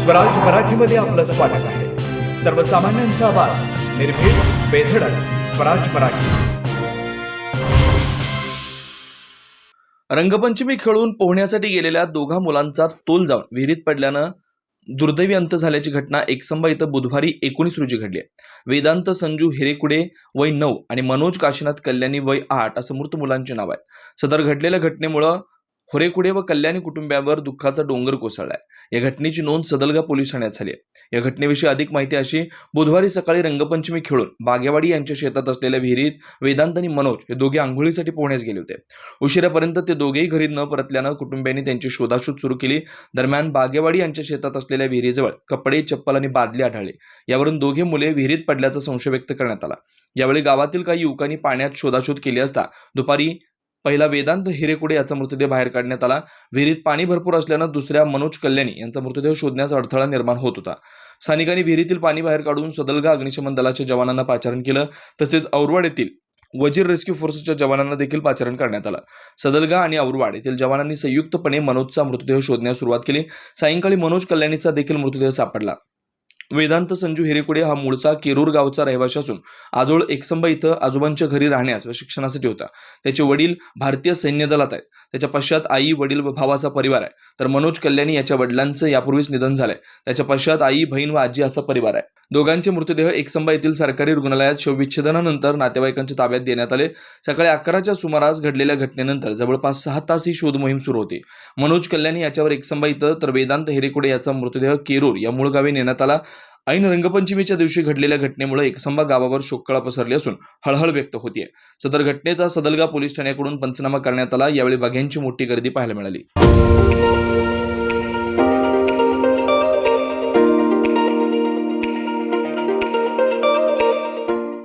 स्वराज मराठीमध्ये आपलं स्वागत आहे। सर्वसामान्यांचा आवाज, निर्भीड, बेधडक, स्वराज मराठी। रंगपंचमी खेळून पोहण्यासाठी गेलेल्या दोघा मुलांचा तोल जाऊन विहिरीत पडल्यानं दुर्दैवी अंत झाल्याची घटना एकसंबा इथं बुधवारी 19 रोजी घडली आहे। वेदांत संजू हिरेकुडे वय 9 आणि मनोज काशीनाथ कल्याणी वय 8 असं मृत मुलांचे नाव आहे। सदर घडलेल्या घटनेमुळे होरेकुडे व कल्याणी कुटुंबियांवर दुःखाचा डोंगर कोसळलाय। या घटनेची नोंद सदलगा पोलीस ठाण्यात झाली आहे। या घटनेविषयी अधिक माहिती अशी, बुधवारी सकाळी रंगपंचमी खेळून बागेवाडी यांच्या शेतात असलेल्या विहिरीत वेदांत आणि मनोज हे दोघे आंघोळीसाठी पोहण्यास गेले होते। उशिरापर्यंत ते दोघेही घरी न परतल्यानं कुटुंबियांनी त्यांची शोधाशोध सुरू केली। दरम्यान बागेवाडी यांच्या शेतात असलेल्या विहिरीजवळ कपडे, चप्पल आणि बादली आढळले। यावरून दोघे मुले विहिरीत पडल्याचा संशय व्यक्त करण्यात आला। यावेळी गावातील काही युवकांनी पाण्यात शोधाशोध केली असता दुपारी पहिला वेदांत हिरेकुडे याचा मृतदेह बाहेर काढण्यात आला। विहिरीत पाणी भरपूर असल्यानं दुसऱ्या मनोज कल्याणी यांचा मृतदेह शोधण्याचा अडथळा निर्माण होत होता। स्थानिकांनी विहिरीतील पाणी बाहेर काढून सदलगा अग्निशमन दलाच्या जवानांना पाचारण केलं। तसेच औरवाड येथील वजीर रेस्क्यू फोर्सच्या जवानांना देखील पाचारण करण्यात आलं। सदलगा आणि औरवाड येथील जवानांनी संयुक्तपणे मनोजचा मृतदेह शोधण्यास सुरुवात केली। सायंकाळी मनोज कल्याणीचा देखील मृतदेह सापडला। वेदांत संजू हिरेकुडे हा मूळचा केरूर गावचा रहिवासी असून आजोळ एकसंबा इथं आजोबांच्या घरी राहण्यास व शिक्षणासाठी होता। त्याचे वडील भारतीय सैन्य दलात आहेत। त्याच्या पश्चात आई, वडील व भावाचा परिवार आहे। तर मनोज कल्याणी याच्या वडिलांचं यापूर्वीच निधन झालंय। त्याच्या पश्चात आई, बहीण व आजी असा परिवार आहे। दोघांचे मृतदेह एकसंबा येथील सरकारी रुग्णालयात शवविच्छेदनानंतर नातेवाईकांच्या ताब्यात देण्यात आले। सकाळी 11च्या सुमारास घडलेल्या घटनेनंतर जवळपास 6 तास ही शोध मोहीम सुरू होती। मनोज कल्याणी याच्यावर एकसंबा इथं तर वेदांत हिरेकुडे याचा मृतदेह केरूर या मूळ गावी नेण्यात आला। ऐन रंगपंचमीच्या दिवशी घडलेल्या घटनेमुळे एकसंबा गावावर शोककळा पसरली असून हळहळ व्यक्त होतीये। सदर घटनेचा सदलगा पोलीस ठाण्याकडून पंचनामा करण्यात आला। यावेळी बघ्यांची मोठी गर्दी पाहायला मिळाली।